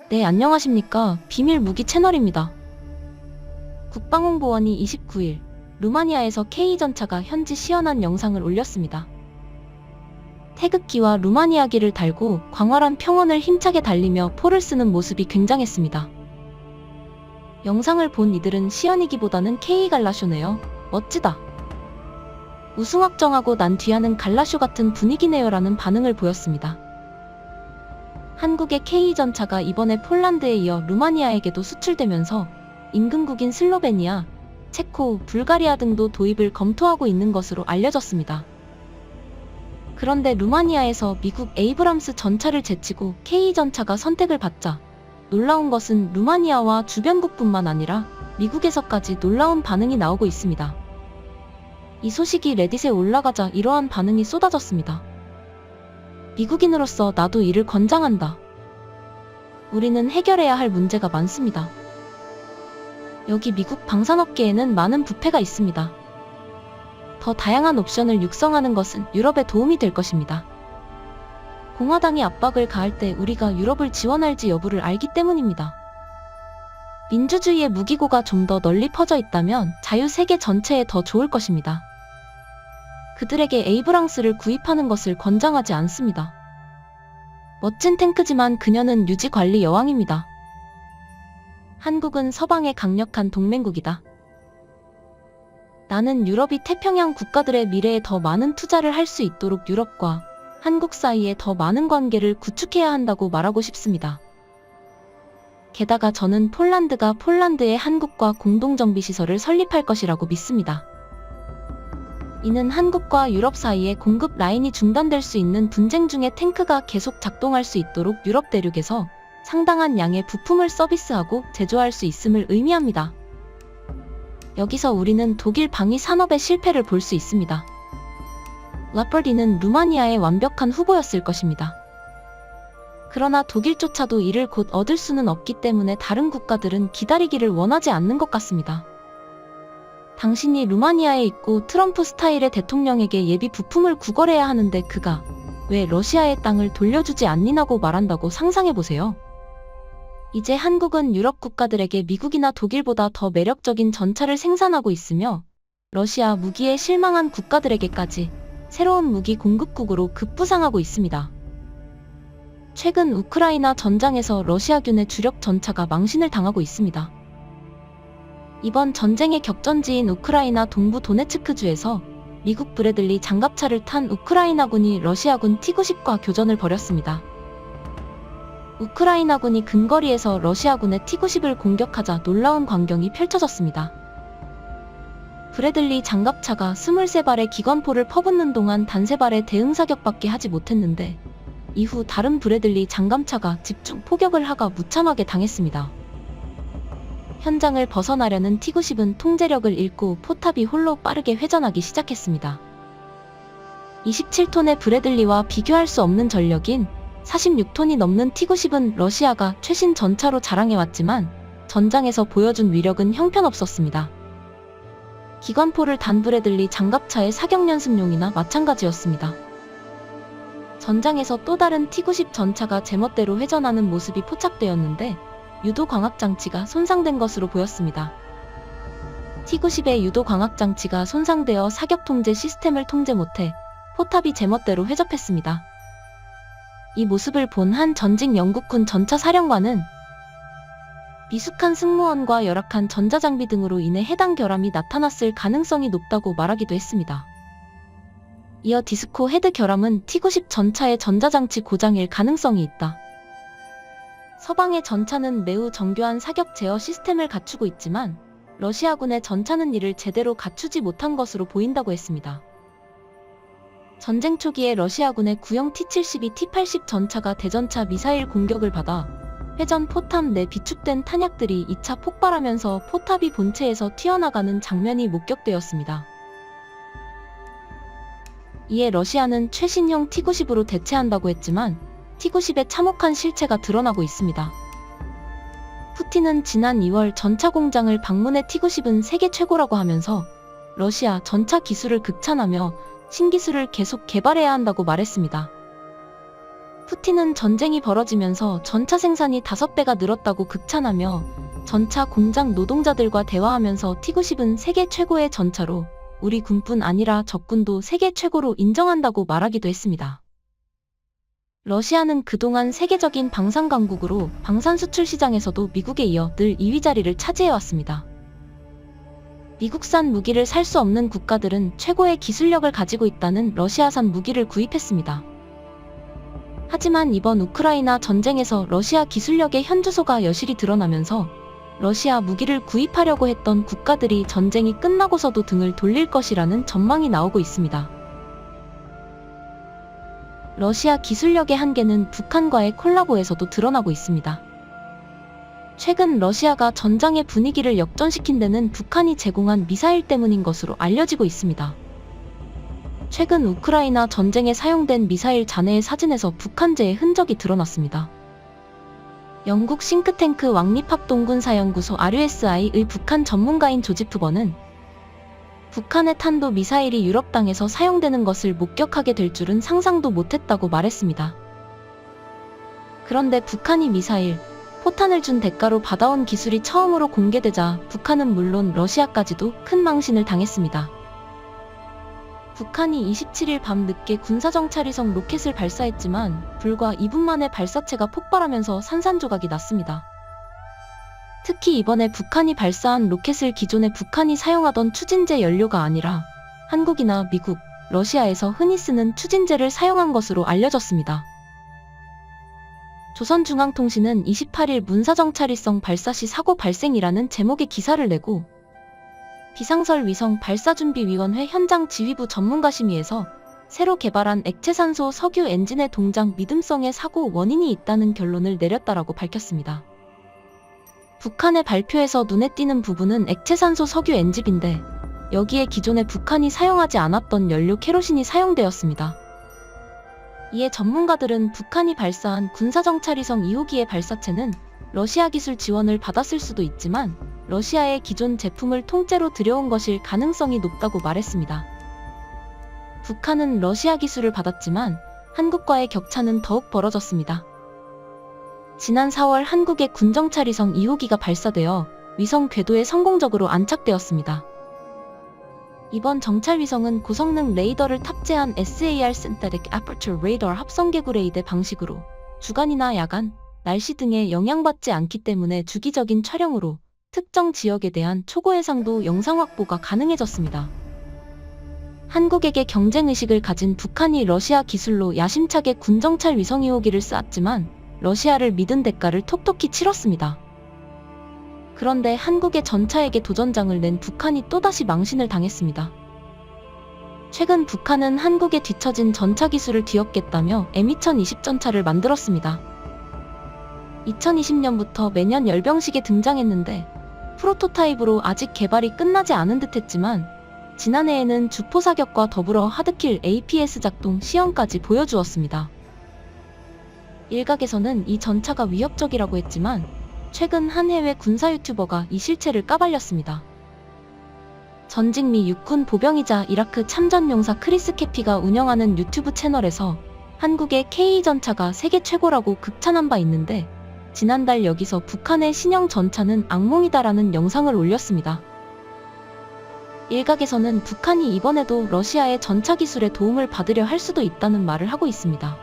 네, 안녕하십니까. 비밀 무기 채널입니다. 국방홍보원이 29일 루마니아에서 K전차가 현지 시연한 영상을 올렸습니다. 태극기와 루마니아기를 달고 광활한 평원을 힘차게 달리며 포를 쓰는 모습이 굉장했습니다. 영상을 본 이들은 시연이기보다는 K갈라쇼네요. 멋지다. 우승 확정하고 난 뒤하는 갈라쇼 같은 분위기네요 라는 반응을 보였습니다. 한국의 K전차가 이번에 폴란드에 이어 루마니아에게도 수출되면서 인근국인 슬로베니아, 체코, 불가리아 등도 도입을 검토하고 있는 것으로 알려졌습니다. 그런데 루마니아에서 미국 에이브람스 전차를 제치고 K전차가 선택을 받자 놀라운 것은 루마니아와 주변국뿐만 아니라 미국에서까지 놀라운 반응이 나오고 있습니다. 이 소식이 레딧에 올라가자 이러한 반응이 쏟아졌습니다. 미국인으로서 나도 이를 권장한다. 우리는 해결해야 할 문제가 많습니다. 여기 미국 방산업계에는 많은 부패가 있습니다. 더 다양한 옵션을 육성하는 것은 유럽에 도움이 될 것입니다. 공화당이 압박을 가할 때 우리가 유럽을 지원할지 여부를 알기 때문입니다. 민주주의의 무기고가 좀 더 널리 퍼져 있다면 자유 세계 전체에 더 좋을 것입니다. 그들에게 에이브랑스를 구입하는 것을 권장하지 않습니다. 멋진 탱크지만 그녀는 유지관리 여왕입니다. 한국은 서방의 강력한 동맹국이다. 나는 유럽이 태평양 국가들의 미래에 더 많은 투자를 할 수 있도록 유럽과 한국 사이에 더 많은 관계를 구축해야 한다고 말하고 싶습니다. 게다가 저는 폴란드가 폴란드에 한국과 공동정비시설을 설립할 것이라고 믿습니다. 이는 한국과 유럽 사이의 공급 라인이 중단될 수 있는 분쟁 중에 탱크가 계속 작동할 수 있도록 유럽 대륙에서 상당한 양의 부품을 서비스하고 제조할 수 있음을 의미합니다. 여기서 우리는 독일 방위 산업의 실패를 볼 수 있습니다. 라퍼디는 루마니아의 완벽한 후보였을 것입니다. 그러나 독일조차도 이를 곧 얻을 수는 없기 때문에 다른 국가들은 기다리기를 원하지 않는 것 같습니다. 당신이 루마니아에 있고 트럼프 스타일의 대통령에게 예비 부품을 구걸해야 하는데 그가 왜 러시아의 땅을 돌려주지 않니라고 말한다고 상상해보세요. 이제 한국은 유럽 국가들에게 미국이나 독일보다 더 매력적인 전차를 생산하고 있으며 러시아 무기에 실망한 국가들에게까지 새로운 무기 공급국으로 급부상하고 있습니다. 최근 우크라이나 전장에서 러시아군의 주력 전차가 망신을 당하고 있습니다. 이번 전쟁의 격전지인 우크라이나 동부 도네츠크주에서 미국 브래들리 장갑차를 탄 우크라이나군이 러시아군 T-90과 교전을 벌였습니다. 우크라이나군이 근거리에서 러시아군의 T-90을 공격하자 놀라운 광경이 펼쳐졌습니다. 브래들리 장갑차가 23발의 기관포를 퍼붓는 동안 단 3발의 대응사격밖에 하지 못했는데 이후 다른 브래들리 장갑차가 집중 포격을 하가 무참하게 당했습니다. 현장을 벗어나려는 T-90은 통제력을 잃고 포탑이 홀로 빠르게 회전하기 시작했습니다. 27톤의 브래들리와 비교할 수 없는 전력인 46톤이 넘는 T-90은 러시아가 최신 전차로 자랑해왔지만 전장에서 보여준 위력은 형편없었습니다. 기관포를 단 브래들리 장갑차의 사격연습용이나 마찬가지였습니다. 전장에서 또 다른 T-90 전차가 제멋대로 회전하는 모습이 포착되었는데 유도 광학장치가 손상된 것으로 보였습니다. T-90의 유도 광학장치가 손상되어 사격 통제 시스템을 통제 못해 포탑이 제멋대로 회접했습니다. 이 모습을 본 한 전직 영국군 전차 사령관은 미숙한 승무원과 열악한 전자장비 등으로 인해 해당 결함이 나타났을 가능성이 높다고 말하기도 했습니다. 이어 디스코 헤드 결함은 T-90 전차의 전자장치 고장일 가능성이 있다. 서방의 전차는 매우 정교한 사격 제어 시스템을 갖추고 있지만 러시아군의 전차는 이를 제대로 갖추지 못한 것으로 보인다고 했습니다. 전쟁 초기에 러시아군의 구형 T-72, T-80 전차가 대전차 미사일 공격을 받아 회전 포탑 내 비축된 탄약들이 2차 폭발하면서 포탑이 본체에서 튀어나가는 장면이 목격되었습니다. 이에 러시아는 최신형 T-90으로 대체한다고 했지만 T-90의 참혹한 실체가 드러나고 있습니다. 푸틴은 지난 2월 전차 공장을 방문해 T-90은 세계 최고라고 하면서 러시아 전차 기술을 극찬하며 신기술을 계속 개발해야 한다고 말했습니다. 푸틴은 전쟁이 벌어지면서 전차 생산이 5배가 늘었다고 극찬하며 전차 공장 노동자들과 대화하면서 T-90은 세계 최고의 전차로 우리 군뿐 아니라 적군도 세계 최고로 인정한다고 말하기도 했습니다. 러시아는 그동안 세계적인 방산 강국으로 방산 수출 시장에서도 미국에 이어 늘 2위 자리를 차지해왔습니다. 미국산 무기를 살 수 없는 국가들은 최고의 기술력을 가지고 있다는 러시아산 무기를 구입했습니다. 하지만 이번 우크라이나 전쟁에서 러시아 기술력의 현주소가 여실히 드러나면서 러시아 무기를 구입하려고 했던 국가들이 전쟁이 끝나고서도 등을 돌릴 것이라는 전망이 나오고 있습니다. 러시아 기술력의 한계는 북한과의 콜라보에서도 드러나고 있습니다. 최근 러시아가 전장의 분위기를 역전시킨 데는 북한이 제공한 미사일 때문인 것으로 알려지고 있습니다. 최근 우크라이나 전쟁에 사용된 미사일 잔해의 사진에서 북한제의 흔적이 드러났습니다. 영국 싱크탱크 왕립합동군사연구소 RUSI의 북한 전문가인 조지프 번은 북한의 탄도 미사일이 유럽 땅에서 사용되는 것을 목격하게 될 줄은 상상도 못했다고 말했습니다. 그런데 북한이 미사일, 포탄을 준 대가로 받아온 기술이 처음으로 공개되자 북한은 물론 러시아까지도 큰 망신을 당했습니다. 북한이 27일 밤 늦게 군사정찰위성 로켓을 발사했지만 불과 2분 만에 발사체가 폭발하면서 산산조각이 났습니다. 특히 이번에 북한이 발사한 로켓을 기존에 북한이 사용하던 추진제 연료가 아니라 한국이나 미국, 러시아에서 흔히 쓰는 추진제를 사용한 것으로 알려졌습니다. 조선중앙통신은 28일 문사정찰위성 발사 시 사고 발생이라는 제목의 기사를 내고 비상설 위성 발사준비위원회 현장 지휘부 전문가 심의에서 새로 개발한 액체산소 석유 엔진의 동작 믿음성의 사고 원인이 있다는 결론을 내렸다라고 밝혔습니다. 북한의 발표에서 눈에 띄는 부분은 액체산소 석유 엔진인데 여기에 기존에 북한이 사용하지 않았던 연료 케로신이 사용되었습니다. 이에 전문가들은 북한이 발사한 군사정찰위성 2호기의 발사체는 러시아 기술 지원을 받았을 수도 있지만 러시아의 기존 제품을 통째로 들여온 것일 가능성이 높다고 말했습니다. 북한은 러시아 기술을 받았지만 한국과의 격차는 더욱 벌어졌습니다. 지난 4월 한국의 군정찰위성 2호기가 발사되어 위성 궤도에 성공적으로 안착되었습니다. 이번 정찰위성은 고성능 레이더를 탑재한 SAR Synthetic Aperture Radar 합성개구레이더 방식으로 주간이나 야간, 날씨 등에 영향받지 않기 때문에 주기적인 촬영으로 특정 지역에 대한 초고해상도 영상 확보가 가능해졌습니다. 한국에게 경쟁의식을 가진 북한이 러시아 기술로 야심차게 군정찰 위성 2호기를 쐈지만 러시아를 믿은 대가를 톡톡히 치렀습니다. 그런데 한국의 전차에게 도전장을 낸 북한이 또다시 망신을 당했습니다. 최근 북한은 한국에 뒤처진 전차 기술을 뒤엎겠다며 M2020 전차를 만들었습니다. 2020년부터 매년 열병식에 등장했는데 프로토타입으로 아직 개발이 끝나지 않은 듯 했지만 지난해에는 주포 사격과 더불어 하드킬 APS 작동 시험까지 보여주었습니다. 일각에서는 이 전차가 위협적이라고 했지만 최근 한 해외 군사 유튜버가 이 실체를 까발렸습니다. 전직 미 육군 보병이자 이라크 참전용사 크리스 캐피가 운영하는 유튜브 채널에서 한국의 K 전차가 세계 최고라고 극찬한 바 있는데 지난달 여기서 북한의 신형 전차는 악몽이다라는 영상을 올렸습니다. 일각에서는 북한이 이번에도 러시아의 전차 기술에 도움을 받으려 할 수도 있다는 말을 하고 있습니다.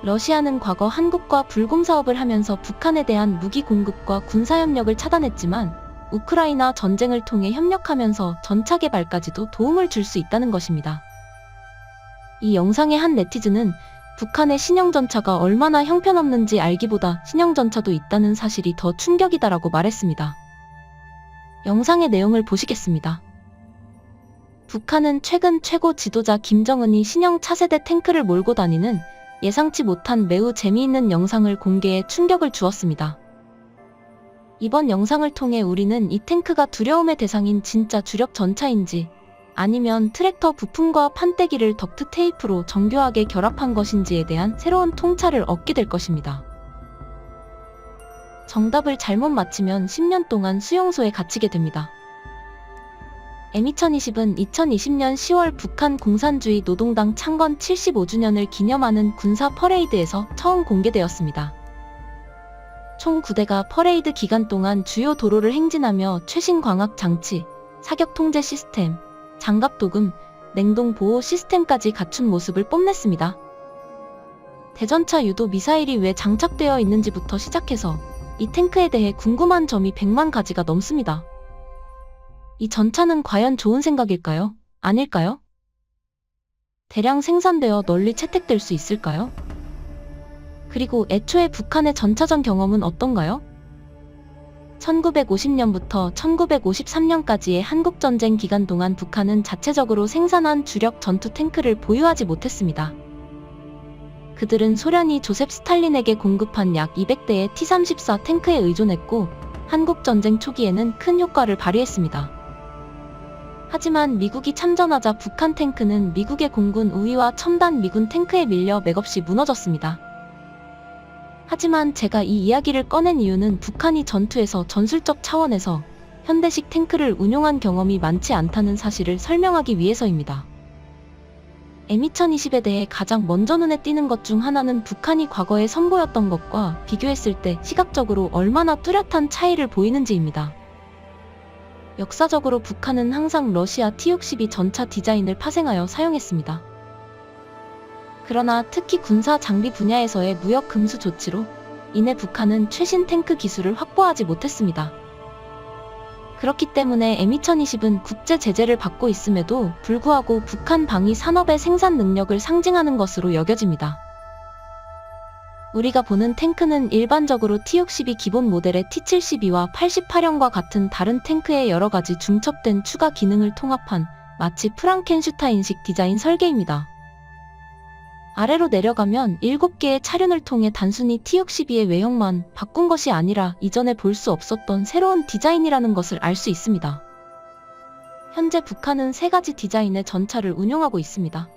러시아는 과거 한국과 불공 사업을 하면서 북한에 대한 무기 공급과 군사협력을 차단했지만 우크라이나 전쟁을 통해 협력하면서 전차 개발까지도 도움을 줄 수 있다는 것입니다. 이 영상의 한 네티즌은 북한의 신형 전차가 얼마나 형편없는지 알기보다 신형 전차도 있다는 사실이 더 충격이다라고 말했습니다. 영상의 내용을 보시겠습니다. 북한은 최근 최고 지도자 김정은이 신형 차세대 탱크를 몰고 다니는 예상치 못한 매우 재미있는 영상을 공개해 충격을 주었습니다. 이번 영상을 통해 우리는 이 탱크가 두려움의 대상인 진짜 주력 전차인지 아니면 트랙터 부품과 판때기를 덕트 테이프로 정교하게 결합한 것인지에 대한 새로운 통찰을 얻게 될 것입니다. 정답을 잘못 맞히면 10년 동안 수용소에 갇히게 됩니다. M2020은 2020년 10월 북한 공산주의 노동당 창건 75주년을 기념하는 군사 퍼레이드에서 처음 공개되었습니다. 총 9대가 퍼레이드 기간 동안 주요 도로를 행진하며 최신 광학 장치, 사격 통제 시스템, 장갑 도금, 냉동 보호 시스템까지 갖춘 모습을 뽐냈습니다. 대전차 유도 미사일이 왜 장착되어 있는지부터 시작해서 이 탱크에 대해 궁금한 점이 100만 가지가 넘습니다. 이 전차는 과연 좋은 생각일까요? 아닐까요? 대량 생산되어 널리 채택될 수 있을까요? 그리고 애초에 북한의 전차전 경험은 어떤가요? 1950년부터 1953년까지의 한국전쟁 기간 동안 북한은 자체적으로 생산한 주력 전투 탱크를 보유하지 못했습니다. 그들은 소련이 조셉 스탈린에게 공급한 약 200대의 T-34 탱크에 의존했고 한국전쟁 초기에는 큰 효과를 발휘했습니다. 하지만 미국이 참전하자 북한 탱크는 미국의 공군 우위와 첨단 미군 탱크에 밀려 맥없이 무너졌습니다. 하지만 제가 이 이야기를 꺼낸 이유는 북한이 전투에서 전술적 차원에서 현대식 탱크를 운용한 경험이 많지 않다는 사실을 설명하기 위해서입니다. M2020에 대해 가장 먼저 눈에 띄는 것 중 하나는 북한이 과거에 선보였던 것과 비교했을 때 시각적으로 얼마나 뚜렷한 차이를 보이는지입니다. 역사적으로 북한은 항상 러시아 T-62 전차 디자인을 파생하여 사용했습니다. 그러나 특히 군사 장비 분야에서의 무역 금수 조치로 인해 북한은 최신 탱크 기술을 확보하지 못했습니다. 그렇기 때문에 M2020은 국제 제재를 받고 있음에도 불구하고 북한 방위 산업의 생산 능력을 상징하는 것으로 여겨집니다. 우리가 보는 탱크는 일반적으로 T-62 기본 모델의 T-72와 88형과 같은 다른 탱크의 여러가지 중첩된 추가 기능을 통합한 마치 프랑켄슈타인식 디자인 설계입니다. 아래로 내려가면 7개의 차륜을 통해 단순히 T-62의 외형만 바꾼 것이 아니라 이전에 볼 수 없었던 새로운 디자인이라는 것을 알 수 있습니다. 현재 북한은 3가지 디자인의 전차를 운용하고 있습니다.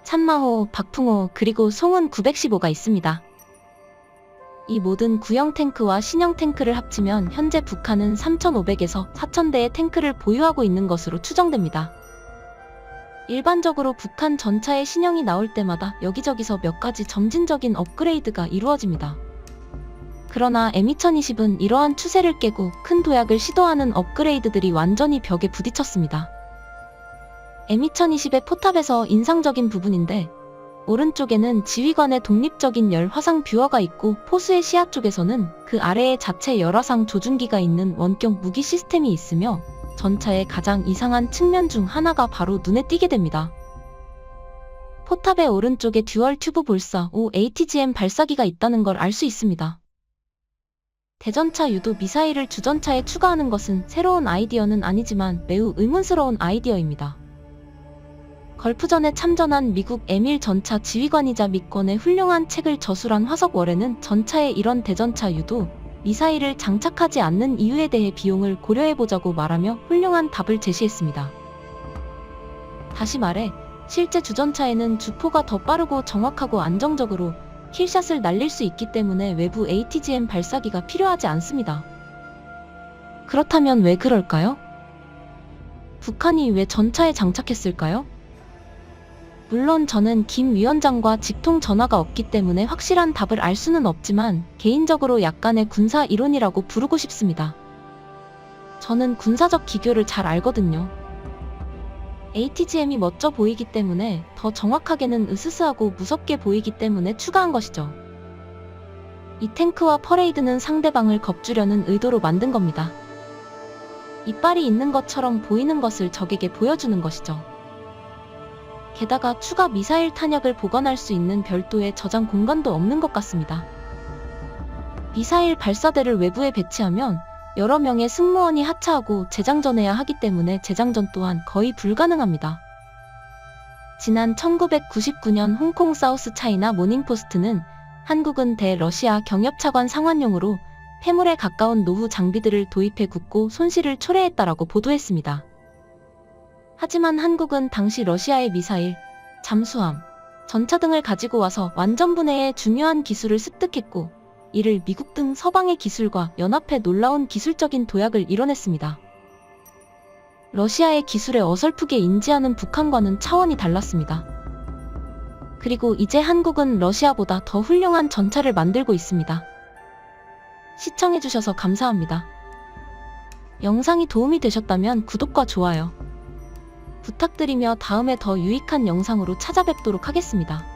참마호, 박풍호, 그리고 송은 915가 있습니다. 이 모든 구형 탱크와 신형 탱크를 합치면 현재 북한은 3,500에서 4,000대의 탱크를 보유하고 있는 것으로 추정됩니다. 일반적으로 북한 전차의 신형이 나올 때마다 여기저기서 몇 가지 점진적인 업그레이드가 이루어집니다. 그러나 M2020은 이러한 추세를 깨고 큰 도약을 시도하는 업그레이드들이 완전히 벽에 부딪혔습니다. M2020의 포탑에서 인상적인 부분인데 오른쪽에는 지휘관의 독립적인 열 화상 뷰어가 있고 포수의 시야 쪽에서는 그 아래에 자체 열화상 조준기가 있는 원격 무기 시스템이 있으며 전차의 가장 이상한 측면 중 하나가 바로 눈에 띄게 됩니다. 포탑의 오른쪽에 듀얼 튜브 볼사 5 ATGM 발사기가 있다는 걸 알 수 있습니다. 대전차 유도 미사일을 주전차에 추가하는 것은 새로운 아이디어는 아니지만 매우 의문스러운 아이디어입니다. 걸프전에 참전한 미국 M1 전차 지휘관이자 미권의 훌륭한 책을 저술한 화석 월에는 전차에 이런 대전차 유도 미사일을 장착하지 않는 이유에 대해 비용을 고려해보자고 말하며 훌륭한 답을 제시했습니다. 다시 말해 실제 주전차에는 주포가 더 빠르고 정확하고 안정적으로 킬샷을 날릴 수 있기 때문에 외부 ATGM 발사기가 필요하지 않습니다. 그렇다면 왜 그럴까요? 북한이 왜 전차에 장착했을까요? 물론 저는 김 위원장과 직통 전화가 없기 때문에 확실한 답을 알 수는 없지만 개인적으로 약간의 군사 이론이라고 부르고 싶습니다. 저는 군사적 기교를 잘 알거든요. ATGM이 멋져 보이기 때문에 더 정확하게는 으스스하고 무섭게 보이기 때문에 추가한 것이죠. 이 탱크와 퍼레이드는 상대방을 겁주려는 의도로 만든 겁니다. 이빨이 있는 것처럼 보이는 것을 적에게 보여주는 것이죠. 게다가 추가 미사일 탄약을 보관할 수 있는 별도의 저장 공간도 없는 것 같습니다. 미사일 발사대를 외부에 배치하면 여러 명의 승무원이 하차하고 재장전해야 하기 때문에 재장전 또한 거의 불가능합니다. 지난 1999년 홍콩 사우스 차이나 모닝포스트는 한국은 대러시아 경협차관 상환용으로 폐물에 가까운 노후 장비들을 도입해 굳고 손실을 초래했다라고 보도했습니다. 하지만 한국은 당시 러시아의 미사일, 잠수함, 전차 등을 가지고 와서 완전 분해의 중요한 기술을 습득했고 이를 미국 등 서방의 기술과 연합해 놀라운 기술적인 도약을 이뤄냈습니다. 러시아의 기술에 어설프게 인지하는 북한과는 차원이 달랐습니다. 그리고 이제 한국은 러시아보다 더 훌륭한 전차를 만들고 있습니다. 시청해주셔서 감사합니다. 영상이 도움이 되셨다면 구독과 좋아요 부탁드리며 다음에 더 유익한 영상으로 찾아뵙도록 하겠습니다.